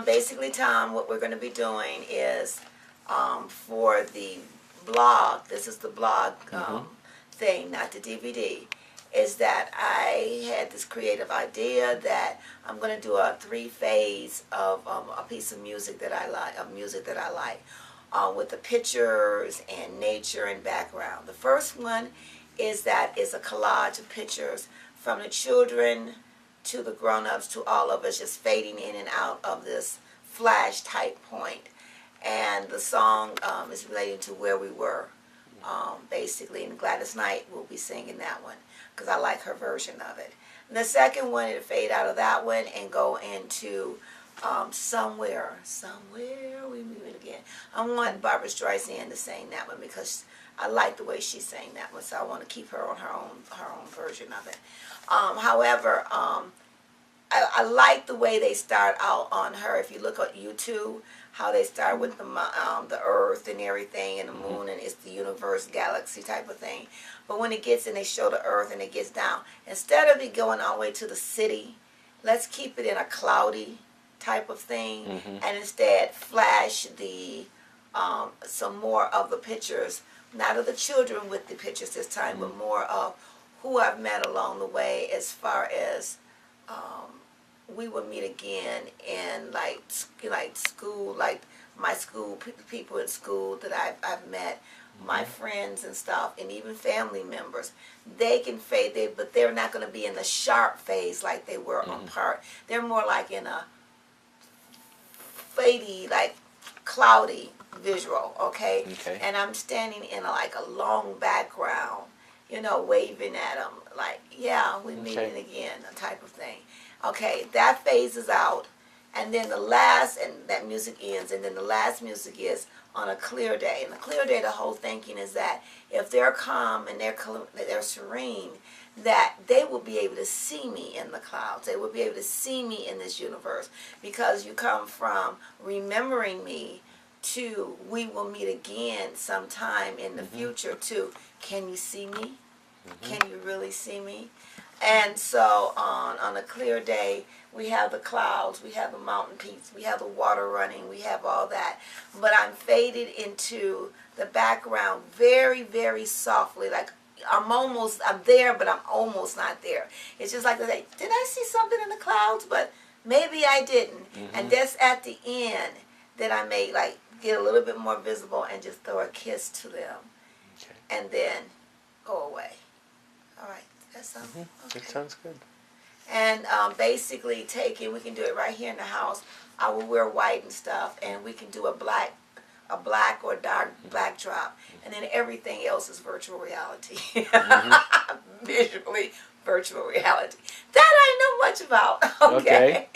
Basically, Tom, what we're going to be doing is for the blog, this is the blog thing, not the DVD, is that I had this creative idea that I'm going to do a 3-phase of a piece of music that I like, with the pictures and nature and background. The first one is a collage of pictures from the children to the grown-ups to all of us, just fading in and out of this flash type point. And the song is relating to where we were, basically. And Gladys Knight will be singing that one because I like her version of it. And the second one, it'll fade out of that one and go into somewhere we meet again. I want Barbara Streisand to sing that one because I like the way she sang that one, so I want to keep her on her own version of it. However, I like the way they start out on her. If you look at YouTube, how they start with the earth and everything, and the moon, and it's the universe, galaxy type of thing. But when it gets, and they show the earth, and it gets down, instead of it going all the way to the city, let's keep it in a cloudy type of thing, and instead flash the some more of the pictures, not of the children with the pictures this time, but more of who I've met along the way, as far as we will meet again in like school, like my school people in school that I've met, my friends and stuff, and even family members. They can fade, but they're not going to be in the sharp phase like they were on part. They're more like in a fadey, like cloudy visual, okay? And I'm standing in like a long background, you know, waving at them, like, yeah, we're meeting again, type of thing. Okay, that phases out, and then the last, and that music ends, and then the last music is on a clear day. And the clear day, the whole thinking is that if they're calm and they're serene, that they will be able to see me in the clouds. They will be able to see me in this universe, because you come from remembering me to we will meet again sometime in the future to can you see me? Can you really see me? And so on a clear day, we have the clouds, we have the mountain peaks, we have the water running, we have all that. But I'm faded into the background very, very softly, like I'm there, but I'm almost not there. It's just like, did I see something in the clouds? But maybe I didn't. And that's at the end that I may like get a little bit more visible and just throw a kiss to them. And then go away. All right. That sounds okay. That sounds good. And basically we can do it right here in the house. I will wear white and stuff, and we can do a black or dark backdrop, and then everything else is virtual reality. Visually virtual reality. That I know much about. Okay.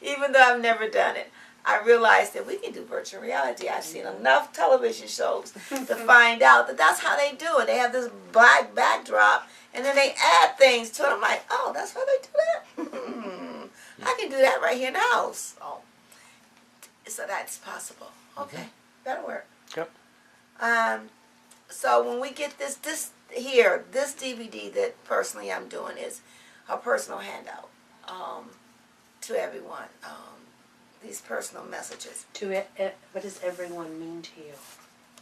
Even though I've never done it, I realized that we can do virtual reality. I've seen enough television shows to find out that that's how they do it. They have this black backdrop, and then they add things to it. I'm like, oh, that's how they do that? I can do that right here in the house. Oh, so that's possible. Okay, that'll work. Yep. So when we get this DVD that personally I'm doing is a personal handout to everyone. These personal messages. What does everyone mean to you?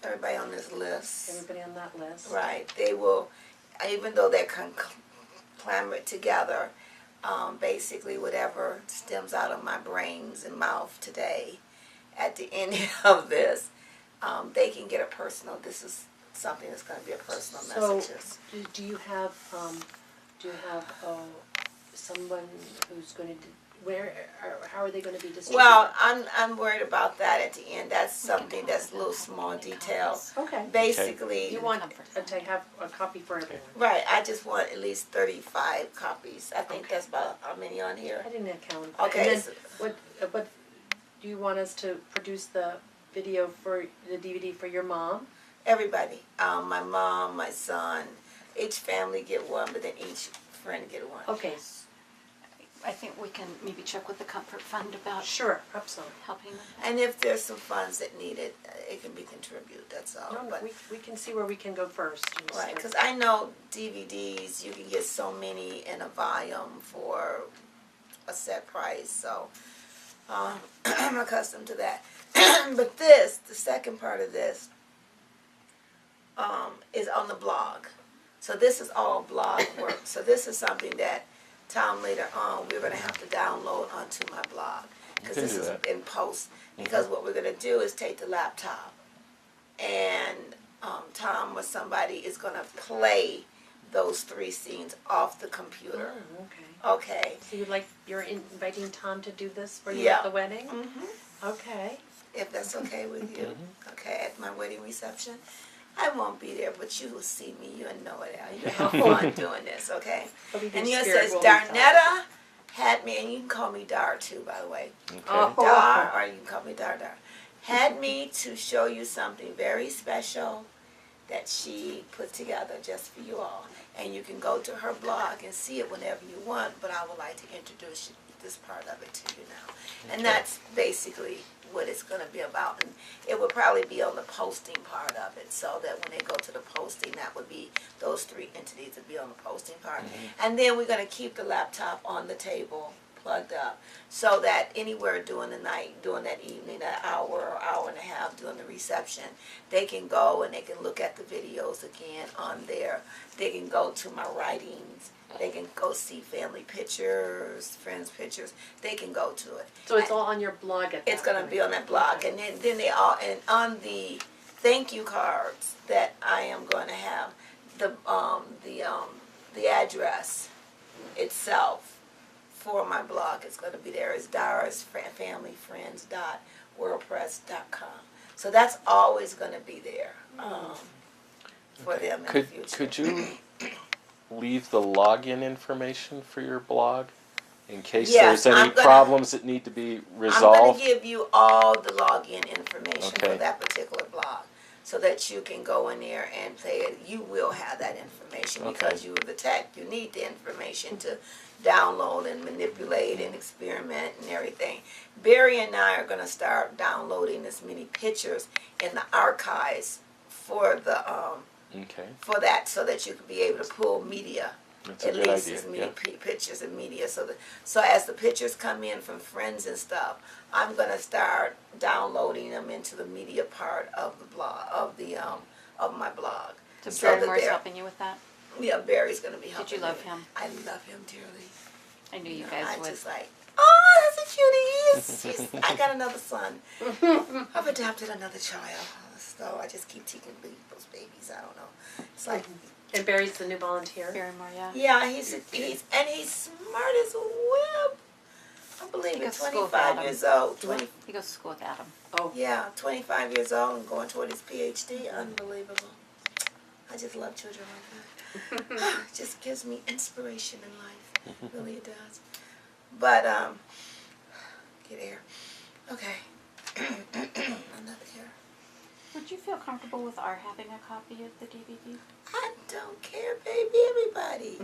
Everybody on this list. Everybody on that list. Right. They will, even though they're conglomerate together, basically whatever stems out of my brains and mouth today, at the end of this, they can get a personal. This is something that's going to be a personal message. So, do you have someone who's going to? How are they going to be distributed? Well, I'm worried about that at the end. That's something that's a little small detail. Okay. Basically, you want to have a copy for everyone. Right. I just want at least 35 copies. I think that's about how many on here. I didn't count. Okay. And then what do you want us to produce the video for the DVD for your mom? Everybody. My mom, my son. Each family get one, but then each friend get one. Okay. I think we can maybe check with the Comfort Fund about absolutely helping with that. And if there's some funds that need it, it can be contributed, that's all. No, but we can see where we can go first. Right, because I know DVDs, you can get so many in a volume for a set price, so I'm accustomed to that. But this, the second part of this, is on the blog. So this is all blog work. So this is something that Tom later on we're going to have to download onto my blog because this is in post. Because what we're going to do is take the laptop and Tom or somebody is going to play those 3 scenes off the computer. Oh, okay. Okay. So you're inviting Tom to do this for you Yeah. at the wedding? Mm-hmm. Okay. If that's okay with you. Okay, at my wedding reception. I won't be there, but you will see me. You'll know it. You'll have fun doing this, okay? And you says Darnetta had me, and you can call me Dar too, by the way. Okay. Oh. Dar, or you can call me Dar. Had me to show you something very special that she put together just for you all. And you can go to her blog and see it whenever you want, but I would like to introduce this part of it to you now. And that's basically what it's going to be about. And it will probably be on the posting part of it, so that when they go to the posting, that would be those 3 entities would be on the posting part. And then we're going to keep the laptop on the table plugged up, so that anywhere during the night, during that evening, that hour or hour and a half during the reception, they can go and they can look at the videos again on there. They can go to my writings. They can go see family pictures, friends pictures. They can go to it. So it's all on your blog at that It's going to point. be on that blog. And then they all, and on the thank you cards that I am going to have, the address itself for my blog is going to be there. It's DarasFamilyFriends.wordpress.com. So that's always going to be there for them in the future. Could you leave the login information for your blog in case Yes, there's any problems that need to be resolved? I'm going to give you all the login information for Okay. that particular blog, so that you can go in there and play it. You will have that information because you are the tech. You need the information to download and manipulate and experiment and everything. Barry and I are going to start downloading as many pictures in the archives for the for that, so that you can be able to pull media. That's a At good least idea, as many yeah. pictures and media, so as the pictures come in from friends and stuff, I'm gonna start downloading them into the media part of the blog of my blog. So So Barry that Moore's they're- helping you with that? Yeah, Barry's gonna be helping. Did you love me. him? I love him dearly. I knew you guys I would. just like, oh, that's a cutie. I got another son. I've adopted another child, so I just keep taking people's babies. I don't know. It's like. And Barry's the new volunteer. Barry Moore, yeah. Yeah, he's smart as a whip. I believe He he's goes to school with 25 Adam. years old. He goes to school with Adam. Oh. Yeah, 25 years old and going toward his PhD. Unbelievable. I just love children like that. It just gives me inspiration in life. Really it does. But get air. Okay. Another air. Would you feel comfortable with our having a copy of the DVD? I don't care, baby. Everybody.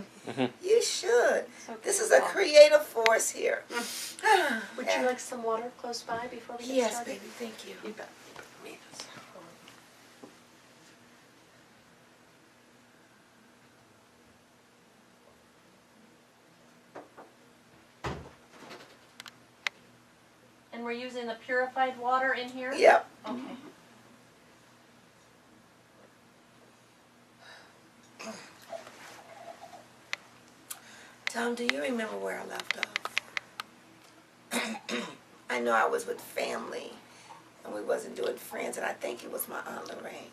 You should. So This is a cool. creative force here. Would you like some water close by before we get Yes, started? baby. Thank you. You bet. And we're using the purified water in here? Yep. Okay. Tom, do you remember where I left off? I know I was with family, and we wasn't doing friends, and I think it was my Aunt Lorraine.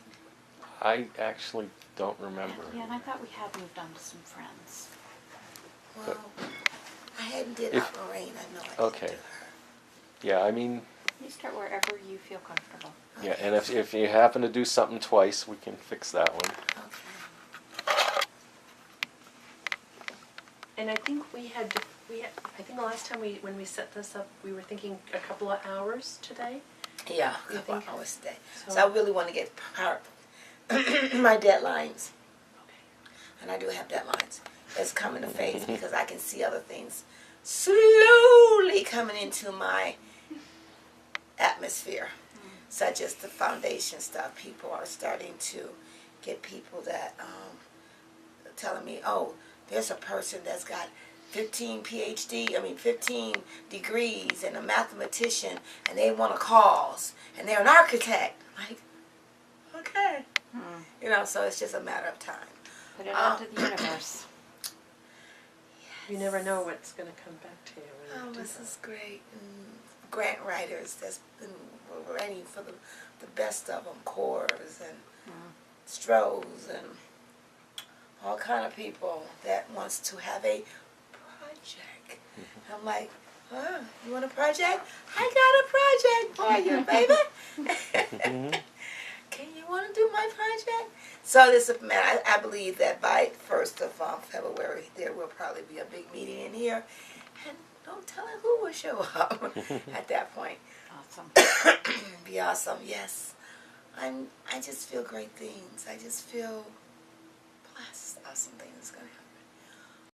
I actually don't remember. Yeah, and I thought we had moved on to some friends. Well, I hadn't did If- Aunt Lorraine. I know I didn't Okay. do her. Yeah, I mean, You start wherever you feel comfortable. yeah, and if you happen to do something twice, we can fix that one. Okay. And I think I think the last time when we set this up, we were thinking a couple of hours today. Yeah, a You couple think- hours a day. So- So I really want to get my deadlines, Okay. and I do have deadlines. It's coming to phase because I can see other things slowly coming into my atmosphere, such as the foundation stuff. People are starting to get people that telling me, oh, there's a person that's got 15 15 degrees and a mathematician, and they want a cause, and they're an architect. Like, okay. You know, so it's just a matter of time. Put it out to the universe. You never know what's going to come back to you when Oh, you do this that. is great. And grant writers that's been writing for the best of them, Coors and Strohs and all kind of people that wants to have a project. I'm like, huh, you want a project? I got a project for you, baby. Can you want to do my project? So this, man, I believe that by 1st of February there will probably be a big meeting in here, and no telling who will show up at that point. Awesome. Be awesome, yes. I just feel great things. I just feel blessed. Awesome things going to happen.